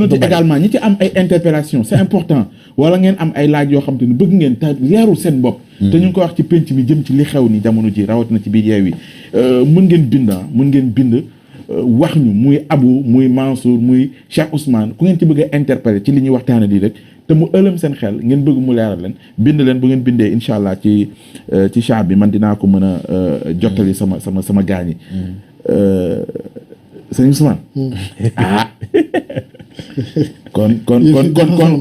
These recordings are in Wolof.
communauté également ñi ci am ay interpellation c'est important wala ngeen am ay laaj yoo xam te ne bëgg ngeen te leerul seen bopp te ñu ngi ko wax ci penc mi jëm ci li xew ni jamono ji rawatina ci biir Yewwi mën ngeen bind wax ñu muy Abou muy Mansour muy Cheikh Ousmane ku ngeen ci bëgg a interpeller ci li ñuy waxtaane lii rek te mu ëlëm seen xel ngeen bëgg mu leeral leen bind leen bu ngeen bindee incha allah ci chat bi man dinaa ko mën a jottali sama gaañ yi sëñ Ousmane ah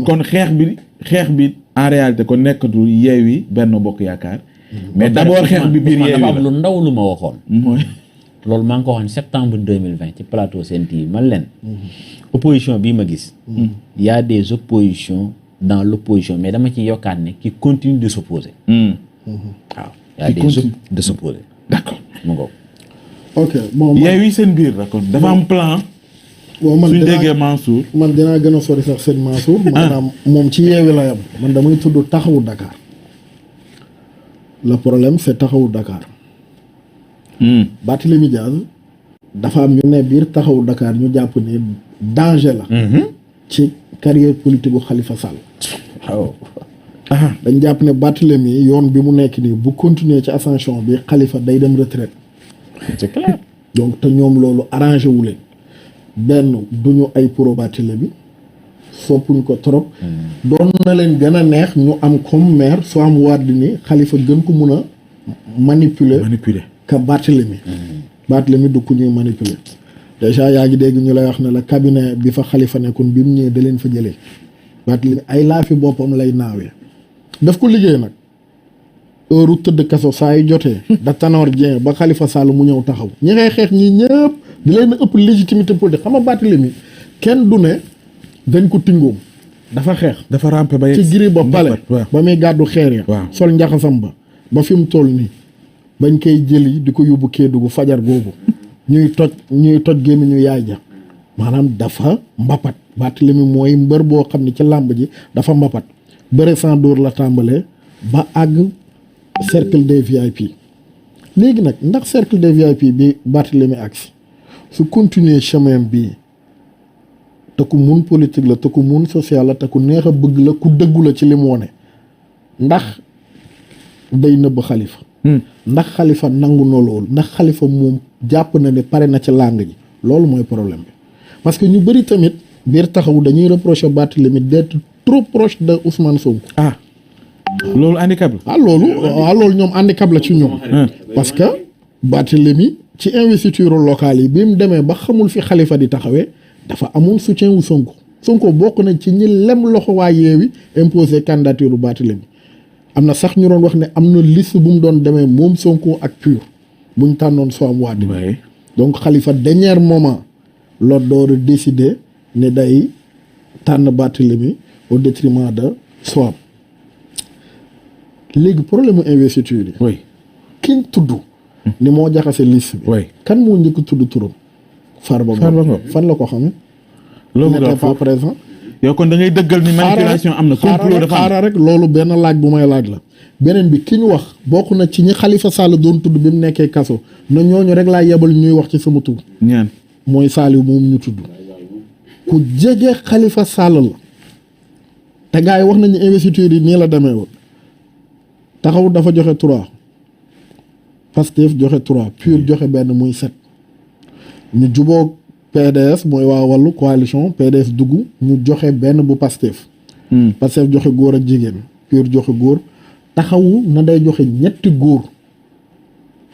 kon xeex bi en réalité kon nekkatul Yewwi Benno Bokk Yaakaar mais d'abord xeex bi biir Yewwi dafa am lu ndaw lu ma waxoon mooy loolu maa ngi ko waxoon septembre 2020 ci plateau Sen TV man leen opposition bii ma gis y a des oppositions dans l'opposition mais dama ci yokkaat ne qui continue de s'opposer waaw y a des de s'opposer d'accord mu ngoog ok bon Yewwi seen biir la kon dafa am plan bon man suñu déggee Mansour man dinaa gën a sori sax seen Mansour maanaam moom ci Yewwi la yam man damay tudd taxawu Dakar le problème c'est taxawu Dakar Barthélémy Dias dafa am ñu ne biir taxawu Dakar ñu jàpp ne danger la ci carrière politique bu Khalifa Sall waaw dañ jàpp ne Barthélémy yoon bi mu nekk nii bu continuer ci ascension bi Khalifa day dem retraite c'est clair donc te ñoom loolu arrangé wu leen benn duñu ay pro Barthélémy soppuñ ko trop doon na leen gën a neex ñu am comme maire soo am waat ni Khalifa gën ko mun a manipuler ka Barthélémy Barthélémy du ku ñuy manipuler déjà yaa ngi dégg ñu lay wax ne la cabinet bi fa Khalifa nekkoon bi mu ñëwee da leen fa jëlee Barthélémy ay laafi boppam lay naawee daf ko liggéey nag heure tëdd kaso saa yu jotee da Tanor Dieng ba Khalifa Sall mu ñëw taxaw ñi ngay xeex ñi ñëpp di leen ëpp légitimité politique xam nga Barthélémy kenn du ne dañ ko tingoom dafa xeex dafa rampe ba ci giri ba pale ba muy gàddu xeer ya sol njaxasam ba fi mu toll nii bañ koy jëli di ko yóbbu Kédougou fajar googu ñuy toj gémmi ñu yaay ja maanaam dafa mbapat Barthélémy mooy mbër boo xam ne ci làmb ji dafa mbapat bëre sans dóor la tàmbalee ba àgg cercle des VIP léegi nag ndax cercle des VIP bi Barthélémy agsi su continuer chemin bii te ku mun politique la te ku mun social la te ku neex a bëgg la ku dëggu la ci li mu wone ndax day nëbb Khalifa ndax Khalifa nangu na loolu ndax Khalifa moom jàpp na ne pare na ci làng ji loolu mooy problème bi parce que ñu bëri tamit biir taxawu dañuy reprocher Barthélémy d'être trop proche de Ousmane Sonko loolu handicap la loolu ñoom handicap la ci ñoom parce que Barthélémy ci investiture locale yi bi mu demee ba xamul fi Khalifa di taxawee dafa amoon soutien wu Sonko bokk na ci ñi lem loxo waa Yewwi imposé candidature bu Barthélémy am na sax ñu doon wax ne am na liste bu mu doon demee moom Sonko ak PUR buñ tànnoon Soham Wardini donc Khalifa dernier moment la door a décider ne day tànn Barthélémy au détriment de Soham léegi problème mu investiture yi kiñ tudd ni moo jaxase liste bi kan moo njëkk tudd turam Farba Ngom fan la ko xam loolu n'était pas présent yow kon da ngay dëggal ni manipulation am na complot dafa am xaaral rek loolu benn laaj bu may laaj la beneen bi ki ñu wax bokk na ci ñi Khalifa Sall doon tudd bi mu nekkee kaso na ñooñu rek laa yebal ñuy wax ci sama tur ñaan mooy Saliou moom ñu tudd ku jege Khalifa Sall la te gars yi wax nañu investiture yi nii la demee woon taxaw dafa joxe 3 Pastef joxe 3 PUR joxe benn muy 7 ñu jubóog PDS mooy waa wàllu coalition PDS dugg ñu joxe benn bu Pastef Pastef joxe góor ak jigéen PUR joxe góor taxawu na day joxe ñetti góor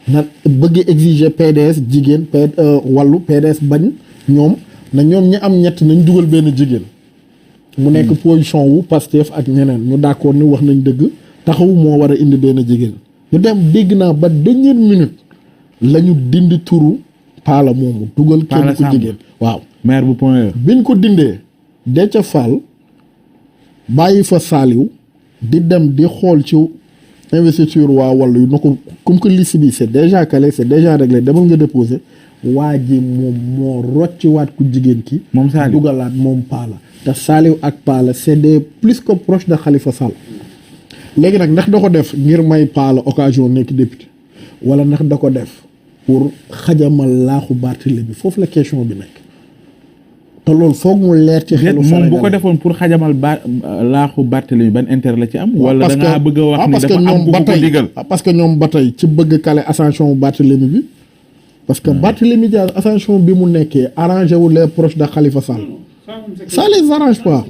na bëgg exiger PDS jigéen wàllu PDS bañ ñoom na ñoom ñi am ñett nañ dugal benn jigéen mu nekk position wu Pastef ak ñeneen ñu d'accord ni wax nañ dëgg taxawu moo war a indi benn jigéen ñu dem dégg naa ba dernière minute la ñu dindi turu paala moomu dugal kenn ku jigéen waaw maire bu Point E biñ ko dindee Déthié Fall bàyyi fa Saliou di dem di xool ci investiture waa wàllu yu na ko comme que liste bi c'est déjà calé c'est déjà réglé demal nga déposé waa ji moom moo rocciwaat ku jigéen ki moom Saliou dugalaat moom paala te Saliou ak paala c'est des plus que proche de Khalifa Sall léegi nag ndax da ko def ngir may paala occasion nekk député wala ndax da ko def pour xajamal laaxu Barthélémy bi foofu la question bi nekk te loolu foog mu leer ci xelu moom bu ko Sénégalais. defoon pour xajamal laaxu Barthélemy ban intérêt la ci am. wala da ngaa bëgg a wax ni parce que dafa am ñoom ku ba ko tey digal. parce que ñoom ba tey ci bëgg kale ascension bu Barthélemy bi parce que Barthélemy Diaz ascension bi mu nekkee arrangé wu les proches de Khalifa Sall ça les arrange pas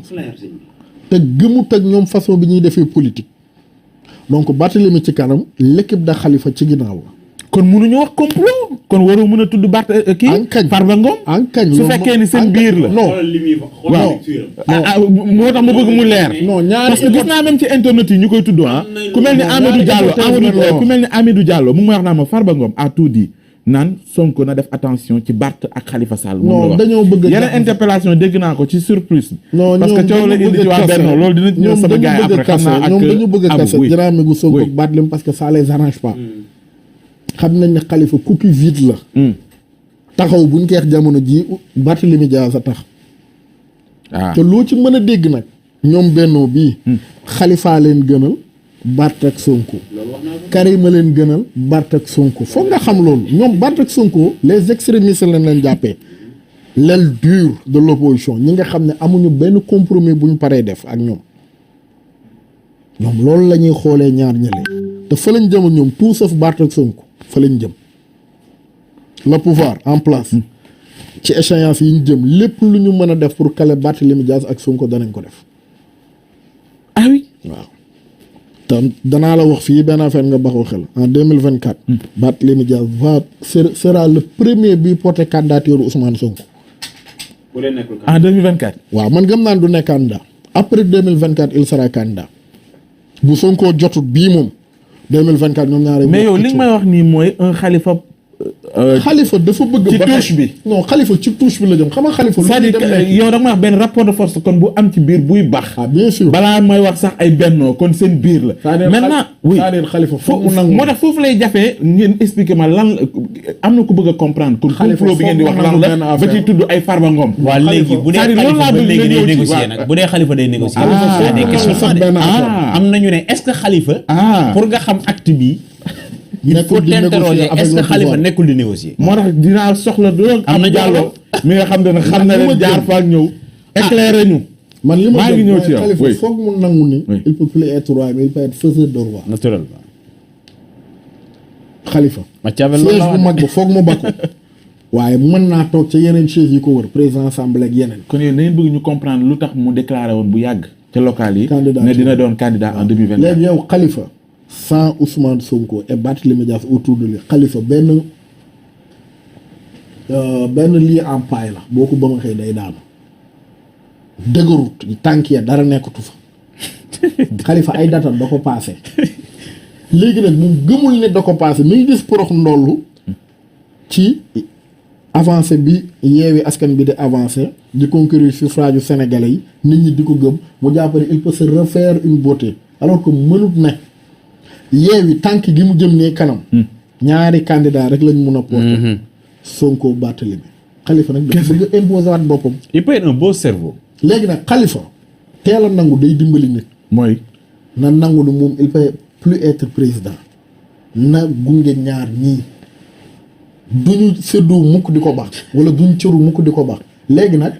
te gëmut ak ñoom façon bi ñuy defee politique donc Barthélemy ci kanam l'équipe de Khalifa ci ginnaaw la. kon mënuñu wax complot kon waroo mën a tudd Barth kii. Ankañ Farba Ngom. Ankañ su fekkee ni seen biir la. non waaw moo tax ma bëgg mu leer. non ñaari parce que gis naa même ci internet yi ñu koy tudd ah. ku mel ni Amidou Diallo ku mel ni Amidou Diallo mu ngi may wax naa ma Farba Ngom a tout dit naan Sonko na def attention ci Barth ak Khalifa Sall. non dañoo bëgg a yeneen interpellation dégg naa ko ci surprise. non parce que coow la indi ci waa Benno loolu dina ci ñëw sama gars yi après xam naa ak ñoom dañu bëgg a kase oui. Dramé gu Sonko ak Barthélemy parce que ça les arrange pas. xam nañ ne Khalifa coquille vide la. taxaw buñ koy wax jamono ji Barthélemy Diaz a tax. ah te loo ci mën a dégg nag. ñoom Benno bii. Khalifa leen gënal Barth ak Sonko. Karim leen gënal Barth ak Sonko foog nga xam loolu ñoom Barth ak Sonko les extrémistes lañ leen jàppee. l'aile dure de l'opposition ñi nga xam ne amuñu benn compromis bu ñu paree def ak ñoom. ñoom loolu la ñuy xoolee ñaar ñële te fa lañ jëm ñoom tout sauf Barth ak Sonko fa lañ jëm. le pouvoir en place. ci échéance yi ñu jëm lépp lu ñu mën a def pour caler Barthélemy Diaz ak Sonko danañ ko def. ah oui. waaw te danaa la wax fii benn affaire nga baxoo xel en 2024. Barthélemy Diaz sera le premier bi porté candidature Ousmane Sonko. en 2024. waaw man gëm naan du nekk candidat après 2024 il sera candidat bu Sonko jotut bii moom 2024 ñoom ñaare. mais yow li nga may wax nii mooy un Khalifa. Khalifa dafa bëgg. ci ba touche bi. non Khalifa ci touche bi la jëm xam nga Khalifa. c'est-à-dire que yow da nga may wax benn rapport de force kon bu am ci biir buy baax. ah bien sûr balaa may wax sax ay bennoo kon seen biir la. maintenant oui c'est-à-dire Khalifa foog mu nangu moo tax foofu lay jafee ngeen expliquer ma lan am na ku bëgg a comprendre. kon complot bi ngeen di wax lan la ba ci tudd ay Farba Ngom. waa léegi bu dee Khalifa ba léegi day négocier nag bu dee Khalifa day négocier. Khalifa des questions am nañu ne est-ce que Khalifa. pour nga xam acte bi. il faut t'interroger est-ce que Khalifa nekkul di négocier. moo tax dinaa soxla doon am na Diallo mi nga xam ne xam na leen jaar fa ak ñëw. éclairé ñu. man li ma maa ngi gëm ñëw mooy ci yow Khalifa oui. foog mu nangu ni. Oui. il peut plus être roi mais il peut être faiseur de roi. naturellement. Khalifa. Machiavel loolu la siège bu mag ba foog mu bakku. waaye mën naa toog ca yeneen chaise yi ko wër président assemblée ak yeneen. kon yow da ngeen bëgg ñu comprendre lu tax mu déclaré woon bu yàgg. ca local yi. Candidat ne dina doon candidat en 2024. léegi yow Khalifa. sans Ousmane Sonko et Barthélemy Diaz autour de lui Khalifa benn lii en paille la boo ko ba ma xëy day daanu dëgërut tànk ya dara nekkatu fa Khalifa ay datam da ko paase léegi nag moom gëmul ne da ko paase mi ngi gis porox ndollu ci avancé bi yeewi askan bi di avancé di conquérir suffrage yu sénégalais yi nit ñi di ko gëm mu jàpp ne il peut se refaire une beauté alors que mënut ne yeewi tànk gi mu jëm nee kanam ñaari candidat rek lañ mun a porter Sonko Barthélemy Khalifa nag dafa bëgg a imposer waat boppam il peut être un beau cerveau. léegi nag Khalifa teel a nangu day dimbali nit mooy. na nangu ni moom il peut plus être président na gunge ñaar ñii duñu séddu mukk di ko baax wala duñ cëru mukk di ko baax léegi nag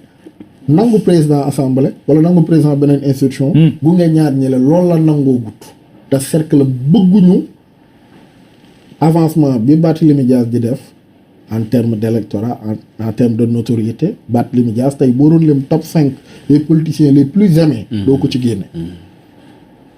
nangu président assemblée wala nangu président beneen institution gunge ñaar ñi la loolu la nangoo gut te cercle bëgguñu avancement bi Barthélemy Diaz di def en terme d'électorat en terme de notoriété Barthélemy Diaz tey boo doon lim top 5 les politiciens les plus aimés doo ko ci génne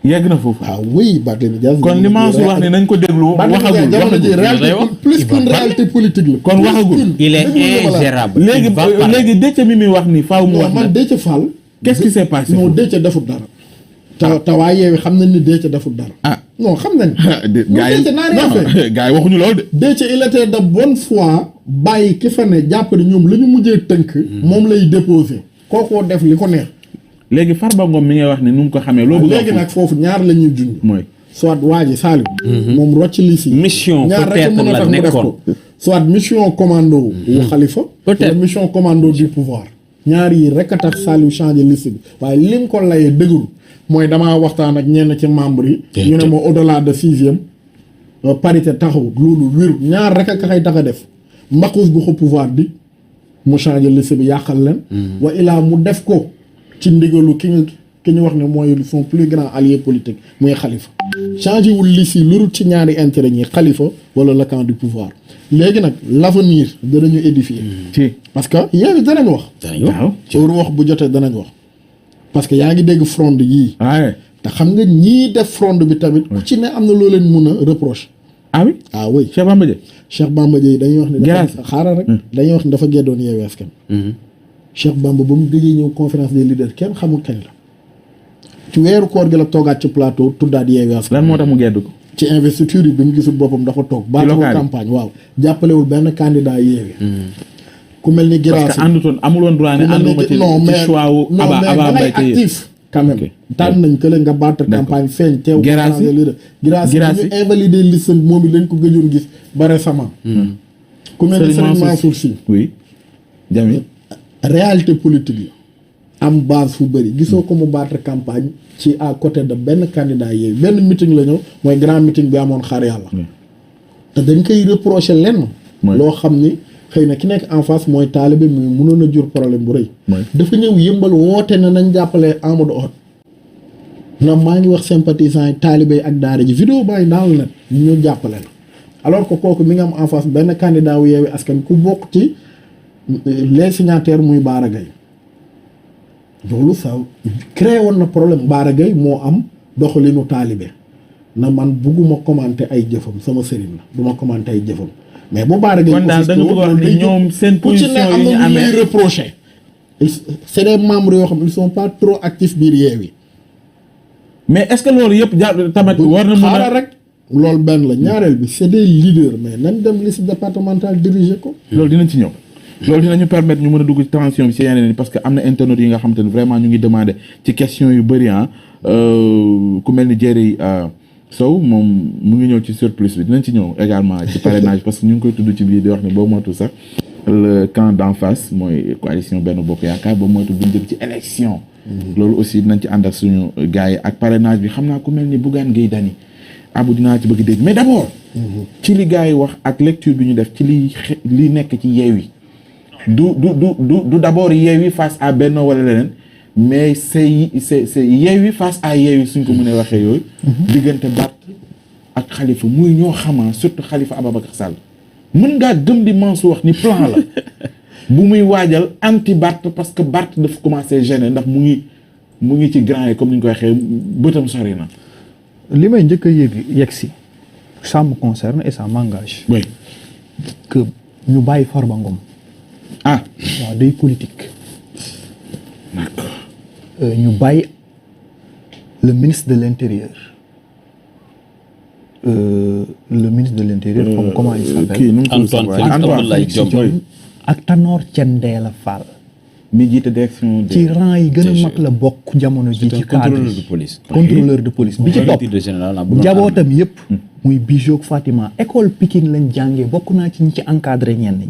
yegg na foofu. ah oui Barthélemy Diaz kon li Mansour wax ni nañ ko déglu. waxagul jamono ji réalité wax. plus qu'une réalité politique la kon waxagul. il est ingérable. léegi Il va parler. léegi Déthié mi muy wax ni faaw mu non wax man na. Déthié Fall Qu'est-ce qui s'est passé? non Déthié defut dara te waa yeewi xam nañ ni Déthié defut dara ah non xam nañ gars yi Déthié naa rien fait gars yi waxuñu loolu de. Déthié il était de bonne foi bàyyi ki fa ne jàpp ne ñoom la ñu mujjee tënk moom lay déposé kookoo def li ko neex léegi Farba Ngom mi ngay wax ni nu mu ko xamee. loo bëgg a wax léegi nag foofu ñaar la ñuy junj mooy. soit waa ji Saliou moom rocc li si mission ñaar rek peut-être mën a la tax mu def nekkoon. ko soit mission commando wu Khalifa Peut-être. wala mission commando du pouvoir ñaar yi rek a tax Saliou changé liste bi waaye li nga ko layee dëgëru mooy damaa waxtaan ak ñenn ci membre yi ñu ne ma au-delà de 6e parité taxawut loolu wéru ñaar rek a ka xay tax a def mbaquus gu ko pouvoir di mu changé liste bi yàqal leen. wa ilaa mu def ko ci ndigalu ki ñu wax ne mooy son plus grand allié politique muy Khalifa. changé wul liste yi lu ci ñaari intérêt ñi Khalifa wala le camp du pouvoir léegi nag l'avenir danañu édifier. parce que yéen danañ wax. waaw wax bu jotee danañ wax. parce que yaa ngi dégg fronde yii. te xam nga ñii def fronde bi tamit. ku ci ne am na loo leen mun a reproche. ah oui ah oui Cheikh Bamba Dièye. Cheikh Bamba Dièye dañuy wax ne. dafa xaaral rek. dañuy wax ne dafa geddoon Yewwi Askan. Cheikh Bamba ba mu gëjee ñëw conférence des leaders kenn xamul kañ la. ci weeru koor gi la toogaat ci plateau tuddaat Yewwi Askan. lan moo tax mu gedd ko. ci investiture yi bi mu gisul boppam dafa toog. baatoo campagne waaw jàppalewul benn candidat Yewwi. ku mel ni Guirassy parce que àndutoon amuloon droit ne ànduma ci choix wu Aba Mbaye actif quand même tànn nañ que nga battre campagne feeñ teew Guirassy ñu invalider liste moom it lañ ko gëjoon gis ba récemment ku mel ni Serigne Mansour Sy oui Jamil réalité politique la am base fu bëri gisoo ko mu battre campagne ci à côté de benn candidat Yewwi benn meeting la ñëw mooy grand meeting bi amoon xaar yàlla te dañ koy reprocher lenn loo xam ni xëy na ki nekk en face mooy taalibe mi mënoon a jur problème bu rëy. dafa ñëw yëmbal woote na nañ jàppale Amadou Hott na maa ngi wax sympathisants yi taalibe ak daara ji vidéo bàyyi daal na ñu jàppale la alors que kooku mi nga am en face benn candidat wu Yewwi Askan ku bokk ci les signataires muy Bara Gaye loolu ça créé woon na problème Bara Gaye moo am doxalinu taalibe na man bugguma commenter ay jëfam sama sëriñ la du ma commenter ay jëfam mais bu Bara Gaye kon daal da nga bëgg wax ni ñoom seen position yi ñu amee reproché c'est des membres yoo xam ne ils sont pas trop actifs biir Yewwi mais est-ce que loolu yëpp tamit war na mën a xaaral rek loolu benn la ñaareel bi c'est des leaders mais nañ dem liste départementale diriger ko loolu dinañ ci ñëw loolu dinañu permettre ñu mën a dugg ci tension bi ci yeneen yi parce que am na internautes yi nga xam te ne vraiment ñu ngi demander ci question yu bëri ku mel ni Jerry Sow moom mu ngi ñëw ci surplus bi dinañ ci ñëw également ci parrainage parce que ñu ngi koy tudd ci biir di wax ne boo moytu sax le camp d'en face mooy coalition Benno Bokk Yaakaar boo moytu duñ jëm ci élection loolu aussi dinañ ci ànd ak suñu gars yi ak parrainage bi xam naa ku mel ni Bougane Gueye Dany abu dinaa ci bëgg dégg mais d'abord ci li gars yi wax ak lecture bi ñu def ci li nekk ci Yewwi du d'abord Yewwi face à Benno wala leneen mais c'est Yewwi face à Yewwi suñ ko mënee waxee yooyu diggante Barth ak Khalifa muy ñoo xamaa surtout Khalifa Ababacar Sall mën ngaa gëm di Mansour wax ni plan la bu muy waajal anti Barth parce que Barth dafa commencé gêner ndax mu ngi ci grand yi comme ni ñu ko waxee bëtam sori na li may njëkk a yegg si ça me concerne et ça m'engage oui que ñu bàyyi Farba Ngom waaw day politique ñu bàyyi le ministre de l'intérieur comment il s'appelle Antoine Diome ak Tanor Thiendella Fall mi jiite direction ci rang yi gën a mag la bokk jamono ji ci cadre contrôleur de police bi ci topp njabootam yëpp muy Bijou ak Fatima école Pikine lañ jàngee bokk naa ci ñi ci encadré ñenn ñi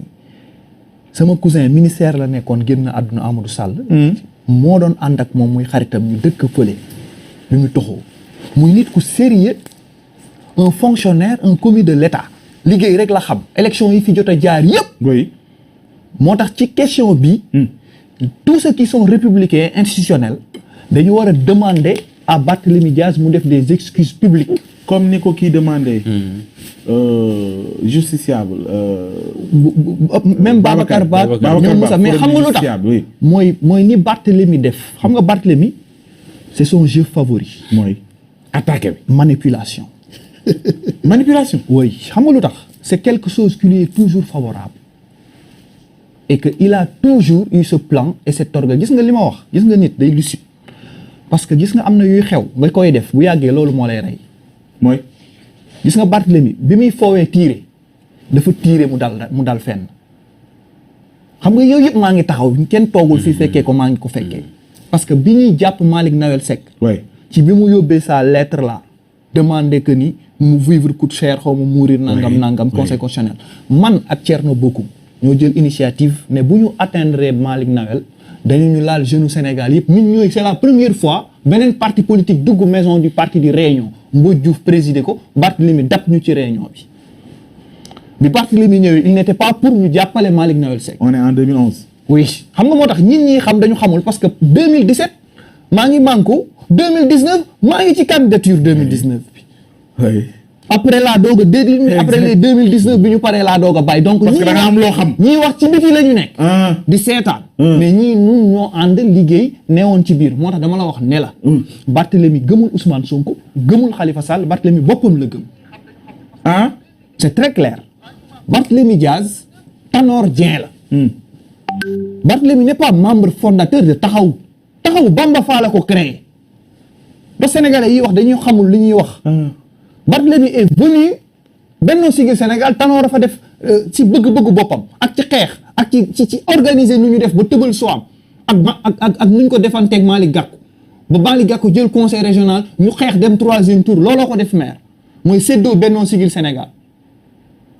sama cousin ministère la nekkoon génn àdduna Amadou Sall moo doon ànd ak moom muy xaritam ñu dëkk fële bi mu toxoo muy nit ku sérieux un fonctionnaire un commis de l'État liggéey rek la xam élection yi fi jot a jaar yëpp moo tax ci question bi tous ceux qui sont républicains institutionnels dañu war a demander à Barthélémy Diaz mu def des excuses publiques comme ni ko kii demandé justiciable même Babacar Ba ñoom Moussa mais xam nga lu tax mooy ni Barthélémy def xam nga Barthélémy c'est son jeu favori mooy attaqué bi manipulation oui xam nga lu tax c'est quelque chose qui lui est toujours favorable et que il a toujours eu ce plan et cet orgueil gis nga li ma wax gis nga nit day lucide parce que gis nga am na yuy xew nga koy def bu yàggee loolu moo lay rey mooy gis nga Barthélémy bi muy foowee tiire dafa tiire mu dal fenn xam nga yooyu yëpp maa ngi taxaw kenn toogul fii fekkee ko maa ngi ko fekkee parce que bi ñuy jàpp Malick Nawel Seck ci bi mu yóbbee sa lettre là demander que ni mu vivre coûte cher xaw ma mourir nangam conseil constitutionnel man ak Thierno Bocoum ñoo jël initiative ne bu ñu atteindre Malick Nawel dañu ñu laal jeune Sénégal yëpp ñun ñooy c'est la première fois beneen parti politique dugg maison du parti di réunion Mbodj Diouf présider ko Barthélémy dab ñu ci réunion bi bi Barthélémy ñëwee il n'était pas pour ñu jàppale Malick Noël Seck. on est en 2011. oui xam nga moo tax ñi xam dañu xamul parce que 2017 maa ngi manko 2019 maa ngi ci candidature 2019 bi. oui. après laa doog a déglu après les 2019 bi ñu paree laa doog a bàyyi. donc parce que da nga am loo xam. ñii wax ci biti la ñu nekk. di seetaan. mais ñii ñun ñoo ànd liggéey neewoon ci biir moo tax dama la wax ne la. Barthélémy gëmul Ousmane Sonko gëmul Khalifa Sall Barthélémy boppam la gëm. c'est très clair Barthélémy Diaz Tanor Dieng la. Barthélémy n'est pas membre fondateur de Taxawu Bamba Fall la ko créé ba Sénégalais yi wax dañuy xamul li ñuy wax. Barthélémy est venu Benno Siggil Sénégal Tanor dafa def ci bëgg-bëggu boppam ak ci xeex ak ci organiser nu ñu def ba tëbal soam ak nu ñu ko defanteeg Malick Gakou ba Malick Gakou jël conseil régional ñu xeex dem 3e tour looloo ko def maire mooy séddoo Benno Siggil Sénégal.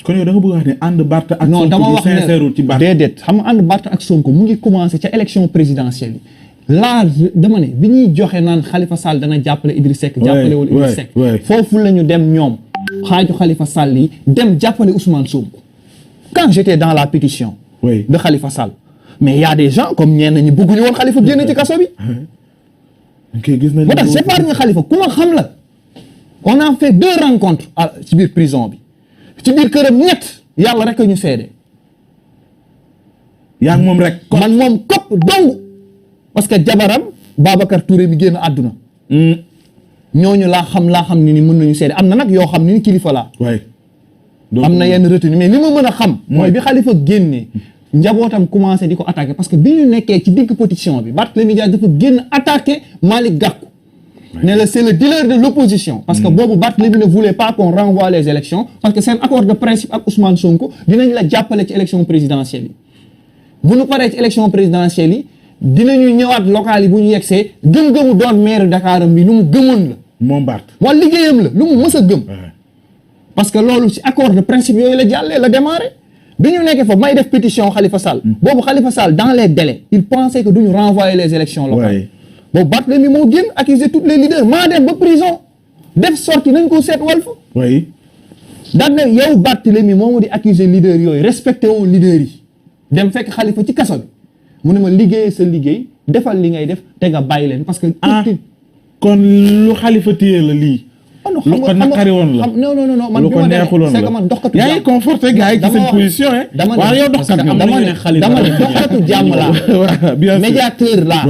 kon yow da nga bëgg a wax ne ànd Barth ak non dama wax ne ci Barth déedéet xam nga ànd Barth ak Sonko mu ngi commencé ca élection présidentielle yi laa dama ne bi ñuy joxe naan Khalifa Sall dana jàppale Idriss Seck jàppale wala Idriss Seck foofu la ñu dem ñoom xaaju Khalifa Sall yi dem jàppale Ousmane Sonko quand j'étais dans la pétition de Khalifa Sall mais y a des gens comme ñenn ñi bëgguñu woon Khalifa génn ci kaso bi moo tax j'épargne Khalifa ku ma xam la on a fait 2 rencontres ci biir prison bi ci biir këram ñett yàlla rek a ñu seede yaa ngi moom rek man moom kopp dong parce que jabaram Babacar Touré mi génn àdduna ñooñu laa xam ni mën nañu seede am na nag yoo xam ni kilifa laa am na yenn retenue mais li ma mën a xam mooy bi Khalifa génnee njabootam commencé di ko attaqué parce que bi ñu nekkee ci digg pétition bi Barthélémy Dias dafa génn attaqué Malick Gakou ne la c'est le dealer de l'opposition parce que boobu Barthélémy ne voulait pas qu'on renvoie les élections parce que seen accord de principe ak Ousmane Sonko dinañ la jàppale ci élection présidentielle yi bu ñu paree ci élection présidentielle yi dinañu ñëwaat local yi bu ñu yegsee gëm-gëmu doon maire Dakar bi lu mu gëmoon la moom Barth wala liggéeyam la lu mu mës a gëm parce que loolu ci accord de principe yooyu la jàllee la démarré bi ñu nekkee fa may def pétition Khalifa Sall boobu Khalifa Sall dans les délais il pensait que duñu renvoyer les élections locales boobu Barthélémy moo génn accuser tous les leaders maa dem ba prison def sorti nañ ko seet Walf daan ne yow Barthélémy moomu di accuser leaders yooyu respecté woon leaders yi dem fekk Khalifa ci kaso bi mu ne ma liggéeyee sa liggéey defal li ngay def te nga bàyyi leen parce que kon lu Khalifa téye la lii lu ko naqari woon la non man bi ma demee c'est que man doxkatu yaa ngi conforté gars yi ci seen position dama ne doxkatu jàmm laa médiateur laa